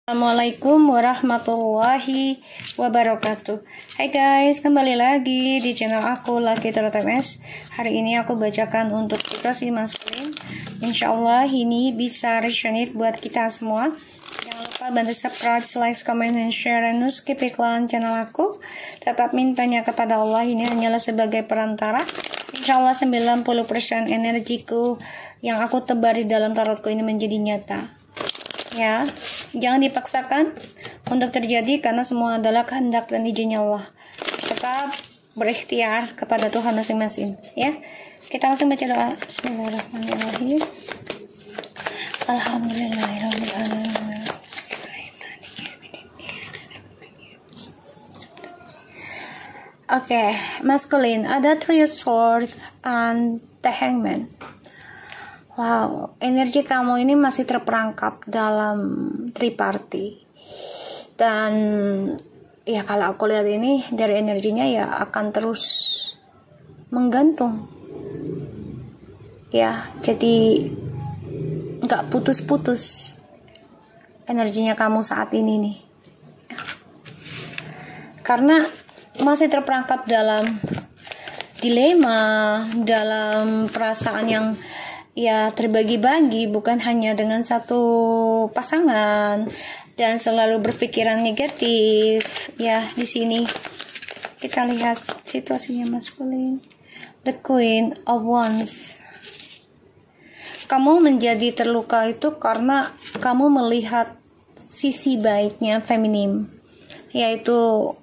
Assalamualaikum warahmatullahi wabarakatuh. Hai guys, kembali lagi di channel aku Lucky Tarot MS. Hari ini aku bacakan untuk situasi maskulin. Insyaallah ini bisa resonate buat kita semua. Jangan lupa bantu subscribe, like, comment, dan share, dan skip iklan channel aku. Tetap mintanya kepada Allah, ini hanyalah sebagai perantara. Insyaallah 90% energiku yang aku tebar di dalam tarotku ini menjadi nyata. Ya, jangan dipaksakan untuk terjadi karena semua adalah kehendak dan izinnya Allah. Tetap berikhtiar kepada Tuhan masing-masing. Ya, kita langsung baca doa. Bismillahirrahmanirrahim. Alhamdulillahirrahmanirrahim. Oke, maskulin ada Three of Swords and the Hangman. Wow, energi kamu ini masih terperangkap dalam triparty. Dan ya kalau aku lihat ini dari energinya ya akan terus menggantung. Ya, jadi nggak putus-putus energinya kamu saat ini nih. Karena masih terperangkap dalam dilema, dalam perasaan yang ya terbagi-bagi, bukan hanya dengan satu pasangan dan selalu berpikiran negatif. Ya, di sini kita lihat situasinya maskulin. The Queen of Wands. Kamu menjadi terluka itu karena kamu melihat sisi baiknya feminim, yaitu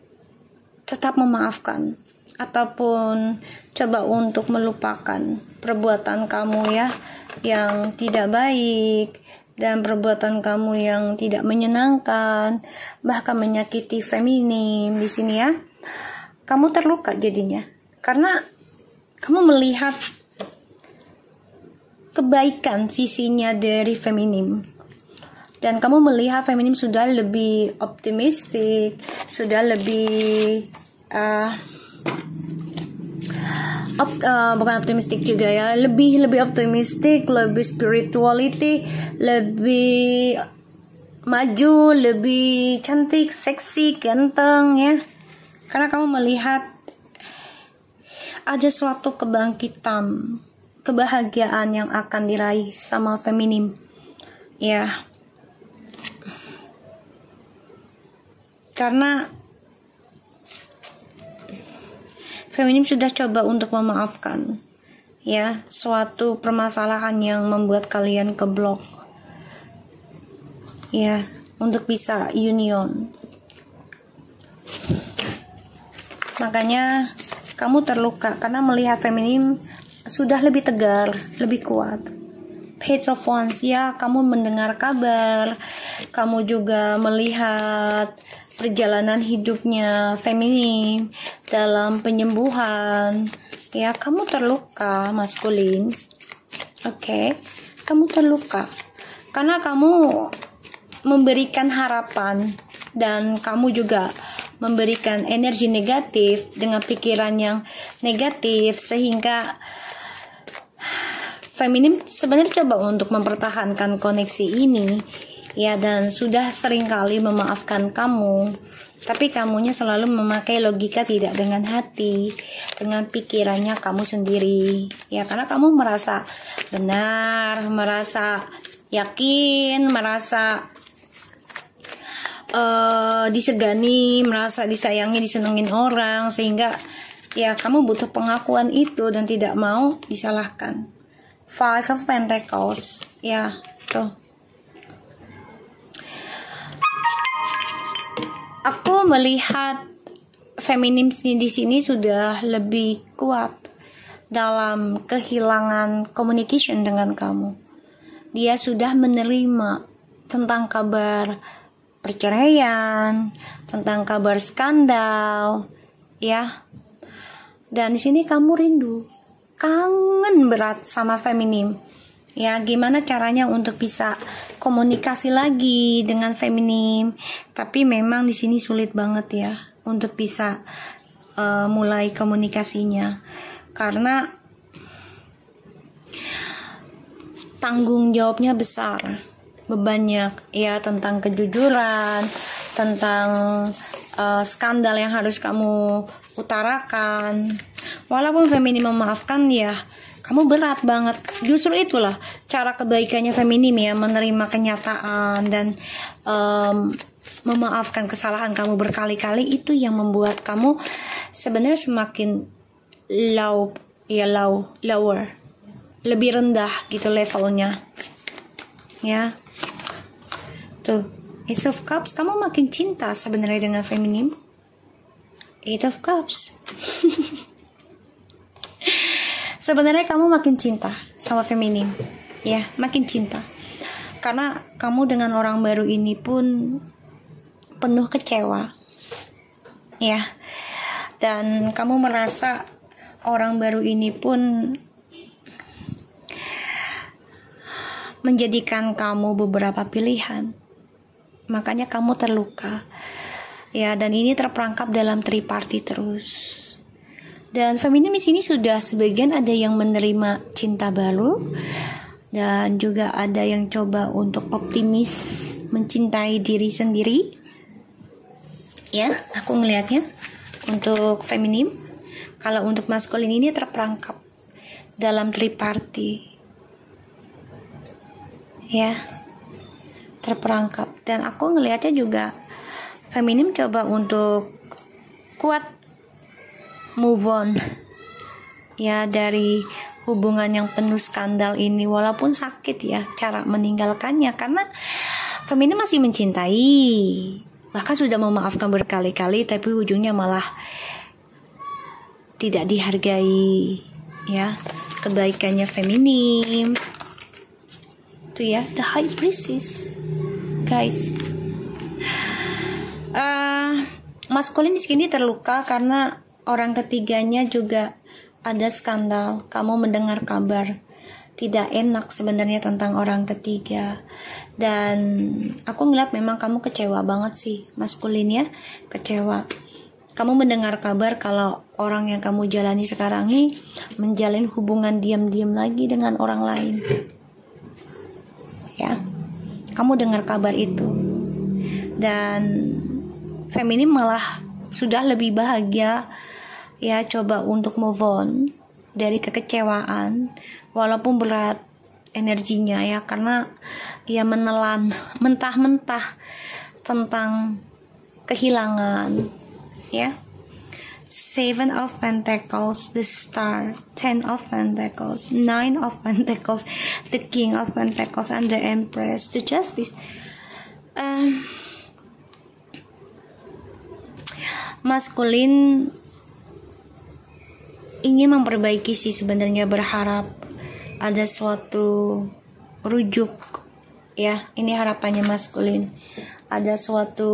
tetap memaafkan ataupun coba untuk melupakan perbuatan kamu ya yang tidak baik dan perbuatan kamu yang tidak menyenangkan, bahkan menyakiti feminim di sini ya. Kamu terluka jadinya karena kamu melihat kebaikan sisinya dari feminim. Dan kamu melihat feminim sudah lebih optimistik, sudah lebih bukan optimistik juga ya, lebih optimistik, lebih spirituality, lebih maju, lebih cantik, seksi, ganteng ya. Karena kamu melihat ada suatu kebangkitan, kebahagiaan yang akan diraih sama feminim ya. Karena feminim sudah coba untuk memaafkan ya suatu permasalahan yang membuat kalian keblok ya, untuk bisa union. Makanya kamu terluka karena melihat feminim sudah lebih tegar, lebih kuat. Page of Wands ya, kamu mendengar kabar, kamu juga melihat perjalanan hidupnya feminim dalam penyembuhan ya. Kamu terluka maskulin. Oke, kamu terluka karena kamu memberikan harapan dan kamu juga memberikan energi negatif dengan pikiran yang negatif, sehingga feminim sebenarnya coba untuk mempertahankan koneksi ini ya, dan sudah seringkali memaafkan kamu, tapi kamunya selalu memakai logika, tidak dengan hati, dengan pikirannya kamu sendiri ya. Karena kamu merasa benar, merasa yakin, merasa disegani, merasa disayangi, disenengin orang, sehingga ya kamu butuh pengakuan itu dan tidak mau disalahkan. Five of Pentacles ya, tuh. Aku melihat feminim di sini sudah lebih kuat dalam kehilangan communication dengan kamu. Dia sudah menerima tentang kabar perceraian, tentang kabar skandal, ya. Dan di sini kamu rindu, kangen berat sama feminim. Ya, gimana caranya untuk bisa komunikasi lagi dengan feminim? Tapi memang di sini sulit banget ya untuk bisa mulai komunikasinya, karena tanggung jawabnya besar banyak ya tentang kejujuran, tentang skandal yang harus kamu utarakan. Walaupun feminim memaafkan ya, kamu berat banget. Justru itulah cara kebaikannya feminim ya, menerima kenyataan dan memaafkan kesalahan kamu berkali-kali. Itu yang membuat kamu sebenarnya semakin lower, lebih rendah gitu levelnya ya. Tuh, Ace of Cups, kamu makin cinta sebenarnya dengan feminim. Eight of Cups. Sebenarnya kamu makin cinta sama feminim, ya, makin cinta. Karena kamu dengan orang baru ini pun penuh kecewa, ya. Dan kamu merasa orang baru ini pun menjadikan kamu beberapa pilihan. Makanya kamu terluka. Ya, dan ini terperangkap dalam triparty terus. Dan feminim di sini sudah sebagian ada yang menerima cinta baru dan juga ada yang coba untuk optimis mencintai diri sendiri. Ya, aku ngelihatnya untuk feminim. Kalau untuk maskulin ini terperangkap dalam triparty. Ya, terperangkap. Dan aku ngelihatnya juga feminim coba untuk kuat move on ya dari hubungan yang penuh skandal ini, walaupun sakit ya cara meninggalkannya, karena feminim masih mencintai, bahkan sudah memaafkan berkali-kali, tapi ujungnya malah tidak dihargai ya kebaikannya feminim. Itu ya, the High Priestess guys. Maskulin di sini terluka karena orang ketiganya juga ada skandal. Kamu mendengar kabar tidak enak sebenarnya tentang orang ketiga. Dan aku ngeliat memang kamu kecewa banget sih, maskulin ya, kecewa. Kamu mendengar kabar kalau orang yang kamu jalani sekarang ini menjalin hubungan diam-diam lagi dengan orang lain. Ya, kamu dengar kabar itu. Dan feminim malah sudah lebih bahagia ya, coba untuk move on dari kekecewaan walaupun berat energinya ya, karena ya menelan mentah-mentah tentang kehilangan ya. Seven of Pentacles, the Star, Ten of Pentacles, Nine of Pentacles, the King of Pentacles, and the Empress, the Justice. Maskulin ingin memperbaiki sih sebenarnya, berharap ada suatu rujuk ya, ini harapannya maskulin, ada suatu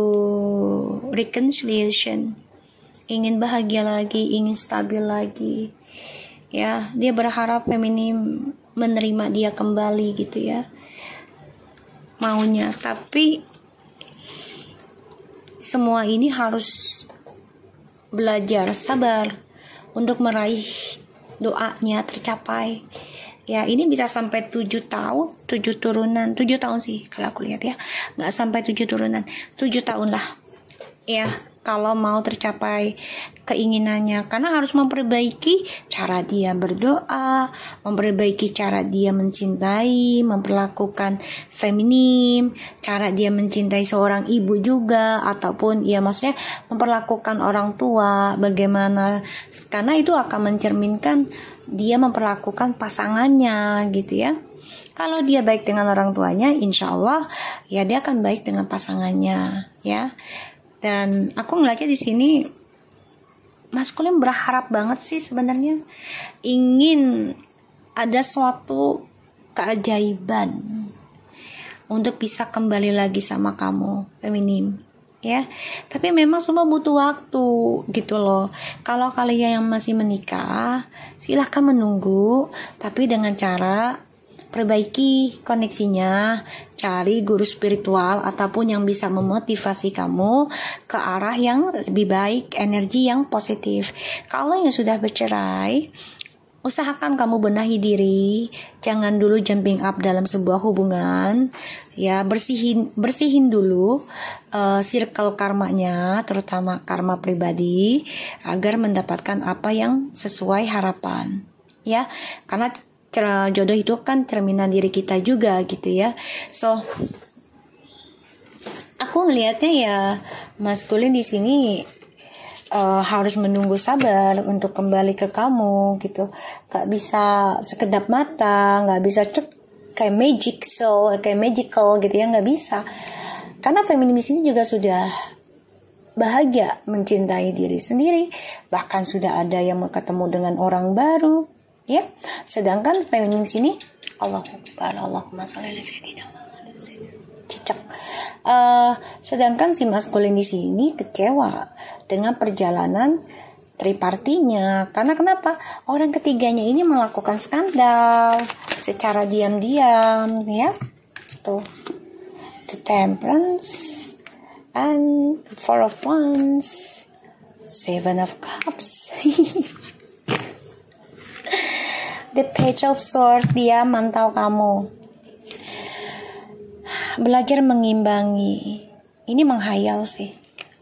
reconciliation, ingin bahagia lagi, ingin stabil lagi ya. Dia berharap feminim menerima dia kembali gitu ya, maunya. Tapi semua ini harus belajar sabar untuk meraih doanya tercapai ya. Ini bisa sampai 7 tahun, 7 turunan, 7 tahun sih kalau aku lihat ya, nggak sampai 7 turunan, 7 tahun lah ya kalau mau tercapai keinginannya. Karena harus memperbaiki cara dia berdoa, memperbaiki cara dia mencintai, memperlakukan feminim, cara dia mencintai seorang ibu juga, ataupun ya maksudnya memperlakukan orang tua bagaimana, karena itu akan mencerminkan dia memperlakukan pasangannya gitu ya. Kalau dia baik dengan orang tuanya, insya Allah ya dia akan baik dengan pasangannya ya. Dan aku ngeliatnya di sini maskulin berharap banget sih sebenarnya, ingin ada suatu keajaiban untuk bisa kembali lagi sama kamu feminim ya. Tapi memang semua butuh waktu gitu loh. Kalau kalian yang masih menikah, silahkan menunggu, tapi dengan cara perbaiki koneksinya, cari guru spiritual ataupun yang bisa memotivasi kamu ke arah yang lebih baik, energi yang positif. Kalau yang sudah bercerai, usahakan kamu benahi diri, jangan dulu jumping up dalam sebuah hubungan, ya. Bersihin dulu circle karmanya, terutama karma pribadi, agar mendapatkan apa yang sesuai harapan, ya. Karena jodoh itu kan cerminan diri kita juga gitu ya. So aku ngelihatnya ya, maskulin di sini harus menunggu sabar untuk kembali ke kamu gitu. Gak bisa sekedap mata, gak bisa kayak magical gitu ya, gak bisa. Karena feminim di sini juga sudah bahagia mencintai diri sendiri, bahkan sudah ada yang mau ketemu dengan orang baru, ya. Sedangkan feminim di sini, Allahumma sholli ala sayyidina Muhammad, cicak. Sedangkan si maskulin di sini kecewa dengan perjalanan tripartinya. Karena kenapa? Orang ketiganya ini melakukan skandal secara diam-diam, ya. Tuh, the Temperance and Four of Wands, Seven of Cups, the Page of Swords. Dia mantau kamu, belajar mengimbangi. Ini menghayal sih,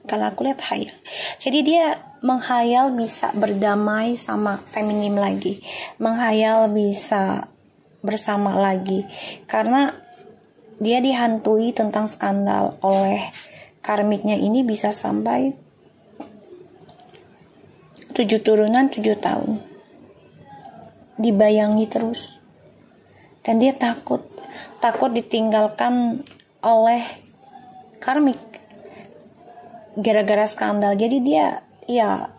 kalau aku lihat hayal. Jadi dia menghayal bisa berdamai sama feminim lagi, menghayal bisa bersama lagi, karena dia dihantui tentang skandal oleh karmiknya ini bisa sampai 7 turunan 7 tahun, dibayangi terus, dan dia takut ditinggalkan oleh karmik gara-gara skandal. Jadi dia ya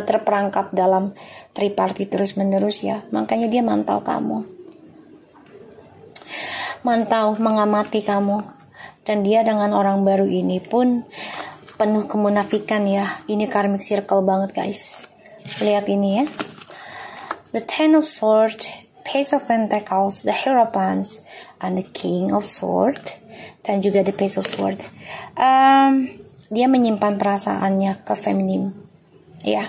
terperangkap dalam triparti terus menerus, ya. Makanya dia mantau kamu, mengamati kamu, dan dia dengan orang baru ini pun penuh kemunafikan, ya. Ini karmic circle banget, guys. Lihat ini, ya. The Ten of Swords, Page of Pentacles, the Hierophant, and the King of Swords, dan juga the Page of Swords. Dia menyimpan perasaannya ke feminim, ya.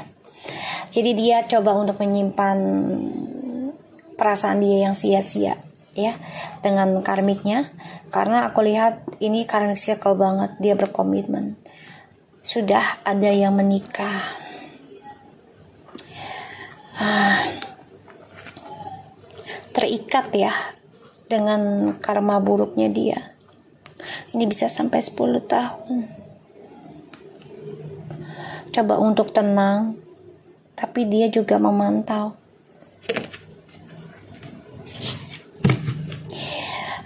Jadi dia coba untuk menyimpan perasaan dia yang sia-sia, ya, dengan karmiknya. Karena aku lihat ini karmic circle banget. Dia berkomitmen, sudah ada yang menikah. Terikat, ya, dengan karma buruknya dia. Ini bisa sampai 10 tahun. Coba untuk tenang, tapi dia juga memantau.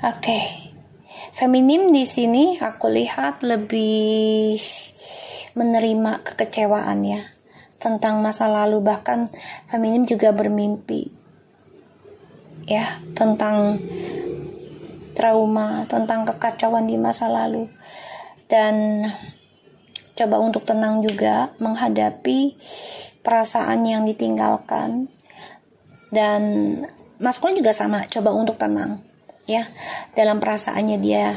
Oke. Feminim di sini aku lihat lebih menerima kekecewaan, ya, tentang masa lalu. Bahkan feminim juga bermimpi, ya, tentang trauma, tentang kekacauan di masa lalu. Dan coba untuk tenang juga menghadapi perasaan yang ditinggalkan. Dan maskulin juga sama, coba untuk tenang, ya, dalam perasaannya. Dia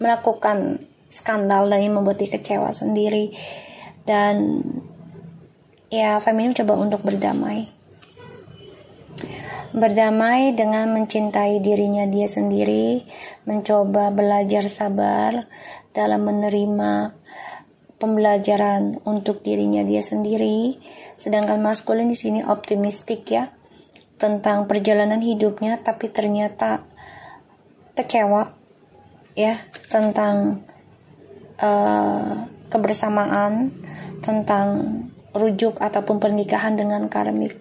melakukan skandal dan membuat dia kecewa sendiri. Dan ya, feminim coba untuk berdamai dengan mencintai dirinya dia sendiri, mencoba belajar sabar dalam menerima pembelajaran untuk dirinya dia sendiri. Sedangkan maskulin di sini optimistik, ya, tentang perjalanan hidupnya, tapi ternyata kecewa, ya, tentang kebersamaan, tentang rujuk ataupun pernikahan dengan karmik.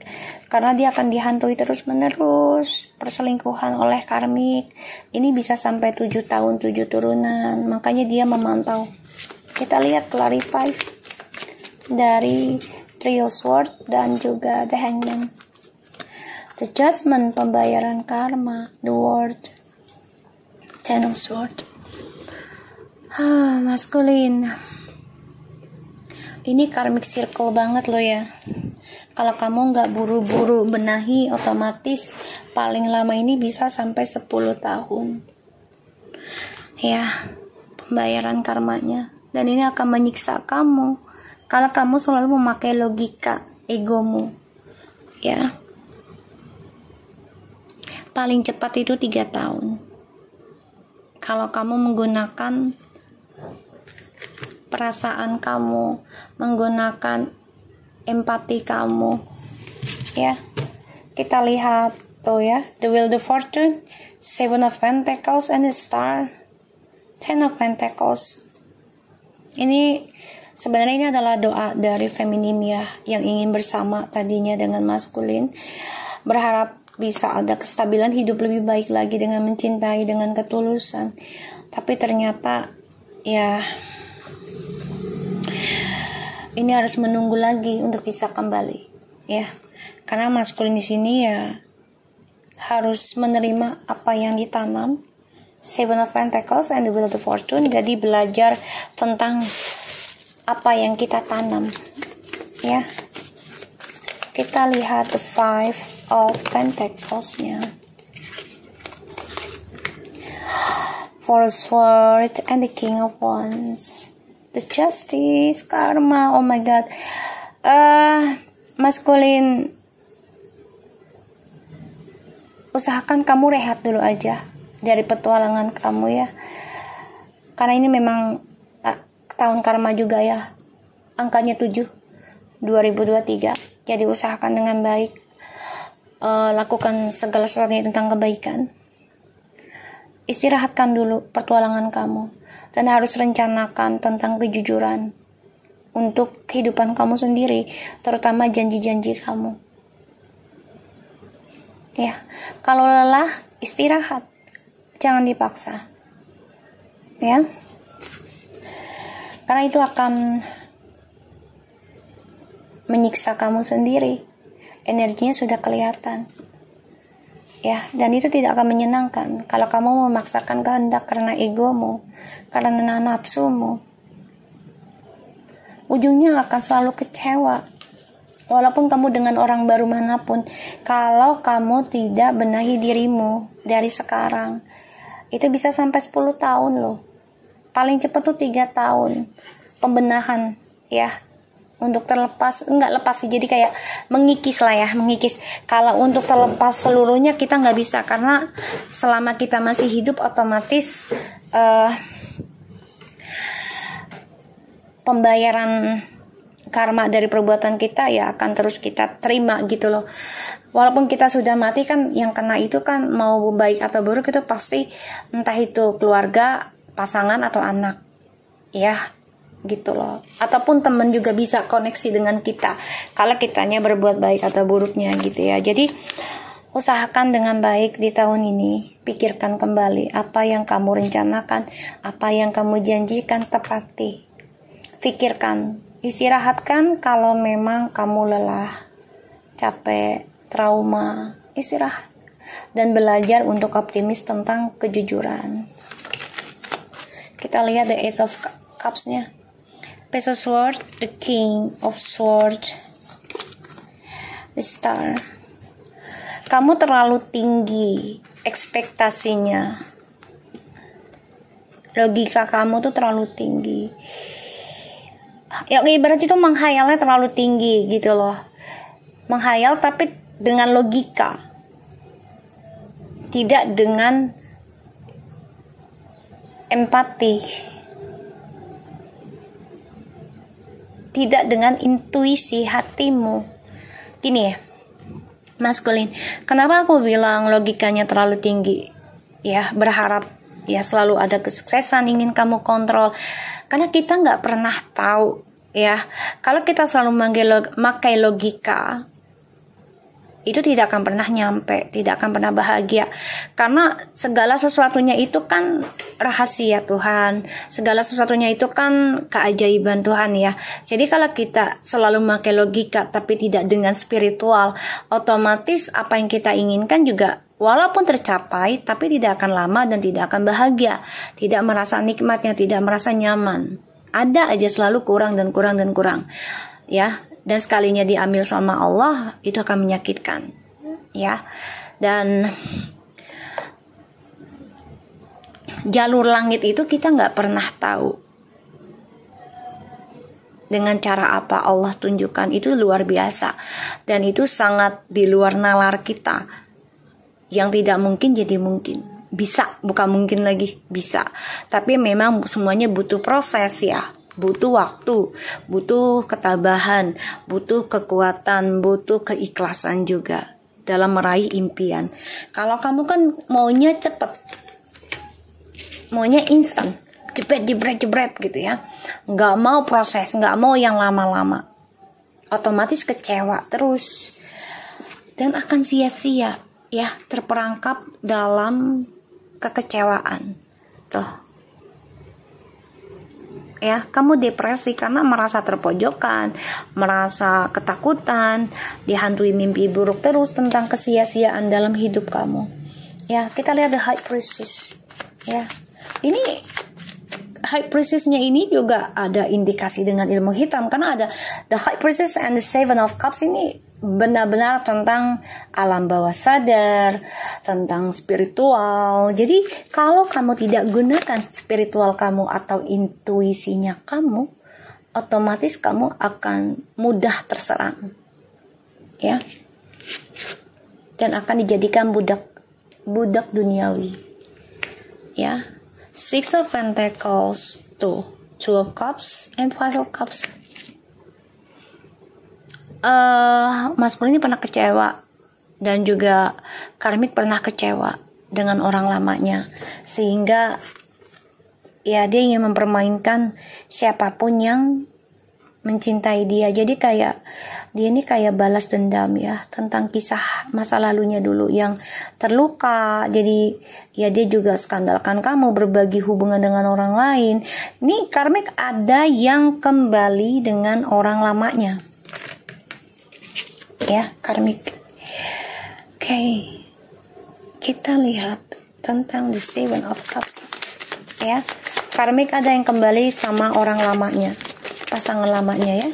Karena dia akan dihantui terus menerus perselingkuhan oleh karmik. Ini bisa sampai 7 tahun 7 turunan. Makanya dia memantau. Kita lihat clarify dari Trio Sword dan juga The Hangman, The Judgment, pembayaran karma, The World, Ten of Sword. Maskulin, ini karmic circle banget loh, ya. Kalau kamu nggak buru-buru benahi, otomatis paling lama ini bisa sampai 10 tahun, ya, pembayaran karmanya. Dan ini akan menyiksa kamu kalau kamu selalu memakai logika egomu, ya. Paling cepat itu 3 tahun. Kalau kamu menggunakan perasaan kamu, menggunakan empati kamu, ya. Kita lihat tuh ya, the Wheel of Fortune, 7 of Pentacles and the Star, 10 of Pentacles. Ini sebenarnya ini adalah doa dari feminim ya, yang ingin bersama tadinya dengan maskulin, berharap bisa ada kestabilan hidup lebih baik lagi dengan mencintai dengan ketulusan. Tapi ternyata ya ini harus menunggu lagi untuk bisa kembali, ya. Karena maskulin di sini ya harus menerima apa yang ditanam. 7 of Pentacles and the Wheel of Fortune. Jadi belajar tentang apa yang kita tanam, ya. Kita lihat the 5 of Pentacles-nya. 4 of Swords and the King of Wands. The Justice, Karma. Oh my God. Maskulin, usahakan kamu rehat dulu aja dari petualangan kamu ya. Karena ini memang tahun karma juga ya. Angkanya 7, 2023. Jadi usahakan dengan baik, lakukan segala sesuatunya tentang kebaikan. Istirahatkan dulu petualangan kamu, dan harus rencanakan tentang kejujuran untuk kehidupan kamu sendiri, terutama janji-janji kamu. Ya, kalau lelah istirahat, jangan dipaksa. Ya. Karena itu akan menyiksa kamu sendiri. Energinya sudah kelihatan. Ya, dan itu tidak akan menyenangkan kalau kamu memaksakan kehendak karena egomu, karena nafsumu. Ujungnya akan selalu kecewa. Walaupun kamu dengan orang baru manapun, kalau kamu tidak benahi dirimu dari sekarang, itu bisa sampai 10 tahun loh. Paling cepat tuh 3 tahun pembenahan, ya. Untuk terlepas, enggak lepas sih, jadi kayak mengikis lah ya, mengikis. Kalau untuk terlepas seluruhnya kita nggak bisa, karena selama kita masih hidup otomatis pembayaran karma dari perbuatan kita ya akan terus kita terima gitu loh. Walaupun kita sudah mati kan, yang kena itu kan mau baik atau buruk itu pasti entah itu keluarga, pasangan atau anak, ya. Gitu loh. Ataupun teman juga bisa koneksi dengan kita kalau kitanya berbuat baik atau buruknya gitu ya. Jadi usahakan dengan baik di tahun ini, pikirkan kembali apa yang kamu rencanakan, apa yang kamu janjikan, tepati. Pikirkan, istirahatkan kalau memang kamu lelah, capek, trauma, istirahat dan belajar untuk optimis tentang kejujuran. Kita lihat the Eight of Cups-nya. Page of Swords, the King of Swords, the Star. Kamu terlalu tinggi ekspektasinya. Logika kamu tuh terlalu tinggi. Ya ibarat itu menghayalnya terlalu tinggi gitu loh. Menghayal tapi dengan logika. Tidak dengan empati. Tidak dengan intuisi hatimu. Gini ya, maskulin, kenapa aku bilang logikanya terlalu tinggi? Ya, berharap ya selalu ada kesuksesan, ingin kamu kontrol. Karena kita nggak pernah tahu ya. Kalau kita selalu memakai logika, itu tidak akan pernah nyampe, tidak akan pernah bahagia. Karena segala sesuatunya itu kan rahasia Tuhan, segala sesuatunya itu kan keajaiban Tuhan ya. Jadi kalau kita selalu memakai logika tapi tidak dengan spiritual, otomatis apa yang kita inginkan juga walaupun tercapai tapi tidak akan lama dan tidak akan bahagia, tidak merasa nikmatnya, tidak merasa nyaman. Ada aja selalu kurang dan kurang dan kurang ya. Dan sekalinya diambil sama Allah, itu akan menyakitkan, ya. Dan jalur langit itu kita nggak pernah tahu. dengan cara apa Allah tunjukkan itu luar biasa, dan itu sangat di luar nalar kita. Yang tidak mungkin jadi mungkin, bisa, bukan mungkin lagi, bisa. Tapi memang semuanya butuh proses ya, butuh waktu, butuh ketabahan, butuh kekuatan, butuh keikhlasan juga dalam meraih impian. Kalau kamu kan maunya cepet, maunya instan, jebret gitu ya, nggak mau proses, nggak mau yang lama-lama, otomatis kecewa terus dan akan sia-sia ya, terperangkap dalam kekecewaan tuh ya. Kamu depresi karena merasa terpojokan, merasa ketakutan, dihantui mimpi buruk terus tentang kesia-siaan dalam hidup kamu ya. Kita lihat the High Priestess ya. Ini High Priestess-nya ini juga ada indikasi dengan ilmu hitam, karena ada the High Priestess and the Seven of Cups. Ini benar-benar tentang alam bawah sadar, tentang spiritual. Jadi kalau kamu tidak gunakan spiritual kamu atau intuisinya kamu, otomatis kamu akan mudah terserang ya, dan akan dijadikan budak duniawi ya. Six of Pentacles, Two of Cups, and Five of Cups. Maskulin ini pernah kecewa, dan juga karmik pernah kecewa dengan orang lamanya, sehingga ya dia ingin mempermainkan siapapun yang mencintai dia. Jadi kayak dia ini kayak balas dendam ya, tentang kisah masa lalunya dulu yang terluka. Jadi ya dia juga skandalkan kamu, berbagi hubungan dengan orang lain. Ini karmik ada yang kembali dengan orang lamanya ya, karmik. Oke, kita lihat tentang the Seven of Cups ya. Karmik ada yang kembali sama orang lamanya, pasangan lamanya ya.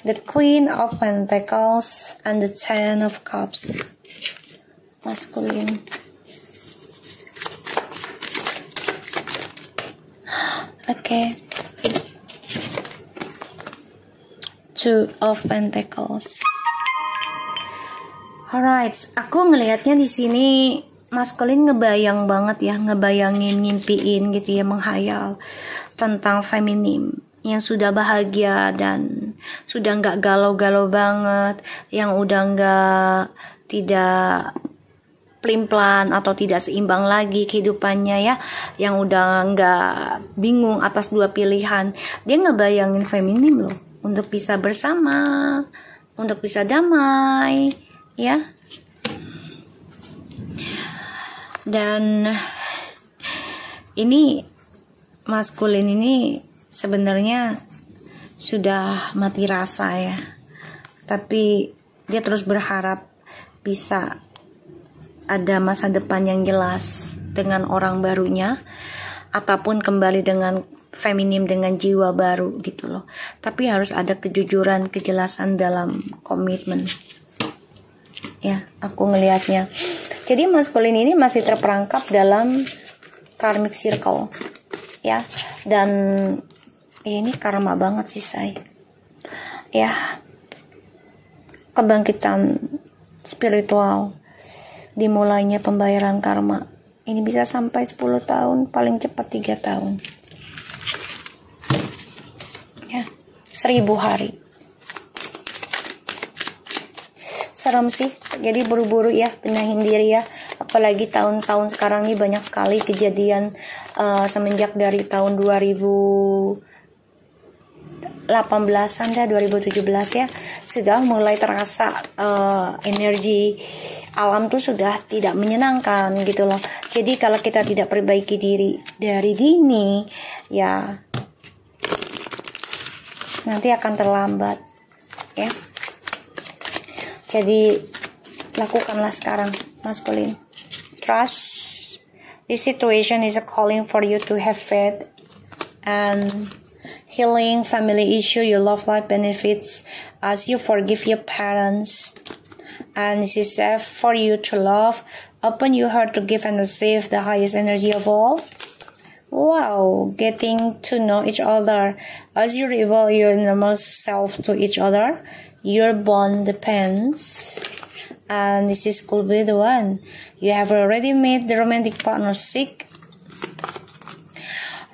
The Queen of Pentacles and the Ten of Cups, maskulin. Oke. Two of Pentacles. Alright, aku ngelihatnya di sini maskulin ngebayang banget ya, ngebayangin, ngimpiin gitu ya, menghayal tentang feminim yang sudah bahagia dan sudah nggak galau-galau banget, yang udah nggak, tidak pelin-pelan atau tidak seimbang lagi kehidupannya ya, yang udah nggak bingung atas dua pilihan. Dia ngebayangin feminim loh, untuk bisa bersama, untuk bisa damai ya. Dan ini maskulin ini sebenarnya sudah mati rasa ya, tapi dia terus berharap bisa ada masa depan yang jelas dengan orang barunya, ataupun kembali dengan feminim dengan jiwa baru gitu loh. Tapi harus ada kejujuran, kejelasan dalam komitmen ya, aku ngelihatnya. Jadi maskulin ini masih terperangkap dalam karmic circle ya, dan ini karma banget sih say ya. Kebangkitan spiritual, dimulainya pembayaran karma ini bisa sampai 10 tahun, paling cepat 3 tahun ya, 1000 hari. Serem sih, jadi buru-buru ya, benahin diri ya. Apalagi tahun-tahun sekarang ini banyak sekali kejadian semenjak dari tahun 2018-an dah, 2017 ya, sudah mulai terasa energi alam tuh sudah tidak menyenangkan gitu loh. Jadi kalau kita tidak perbaiki diri dari dini ya, nanti akan terlambat ya. Jadi lakukanlah sekarang maskulin. Trust. This situation is a calling for you to have faith and healing family issue, your love life benefits as you forgive your parents. And this is safe for you to love. Open your heart to give and receive the highest energy of all. Wow, getting to know each other. As you reveal your innermost self to each other, your bond depends. And this is could be the one. You have already made the romantic partner sick.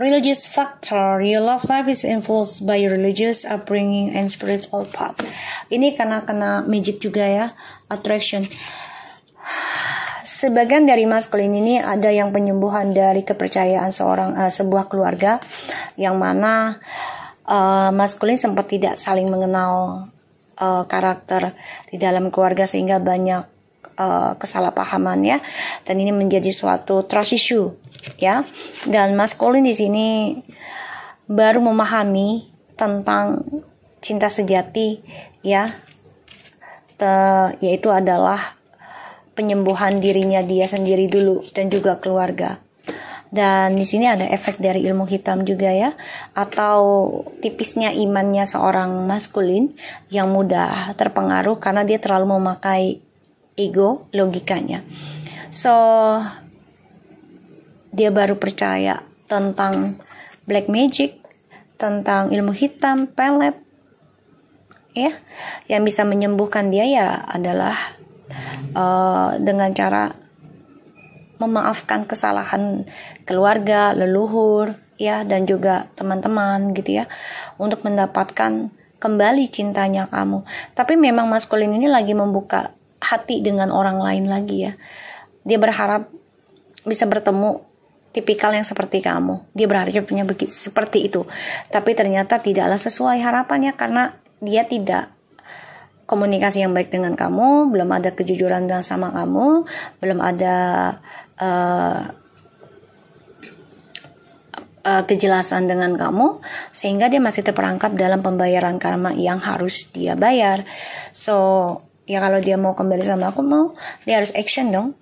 Religious factor. Your love life is influenced by your religious upbringing and spiritual path. Ini karena kena magic juga ya, attraction. Sebagian dari maskulin ini ada yang penyembuhan dari kepercayaan sebuah keluarga, yang mana maskulin sempat tidak saling mengenal karakter di dalam keluarga sehingga banyak kesalahpahaman ya, dan ini menjadi suatu trust issue ya. Dan maskulin di sini baru memahami tentang cinta sejati ya, yaitu adalah penyembuhan dirinya dia sendiri dulu dan juga keluarga. Dan di sini ada efek dari ilmu hitam juga ya, atau tipisnya imannya seorang maskulin yang mudah terpengaruh karena dia terlalu memakai ego, logikanya. So dia baru percaya tentang black magic, tentang ilmu hitam, pelet ya, yang bisa menyembuhkan dia ya adalah dengan cara memaafkan kesalahan keluarga, leluhur ya, dan juga teman-teman gitu ya, untuk mendapatkan kembali cintanya kamu. Tapi memang maskulin ini lagi membuka hati dengan orang lain lagi ya. Dia berharap bisa bertemu tipikal yang seperti kamu. Dia berharap punya seperti itu. Tapi ternyata tidaklah sesuai harapannya karena dia tidak komunikasi yang baik dengan kamu, belum ada kejujuran sama kamu, belum ada kejelasan dengan kamu, sehingga dia masih terperangkap dalam pembayaran karma yang harus dia bayar. So ya kalau dia mau kembali sama aku, dia harus action dong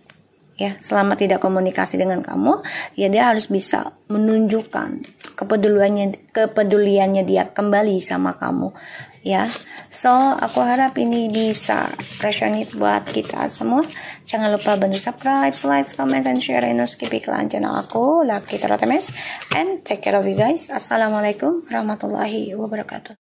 ya. Selama tidak komunikasi dengan kamu ya, dia harus bisa menunjukkan kepeduliannya dia kembali sama kamu ya. So aku harap ini bisa resonate buat kita semua. Jangan lupa bantu subscribe, like, comment, and share, and skip iklan channel aku Lucky Tarot MS, and take care of you guys. Assalamualaikum warahmatullahi wabarakatuh.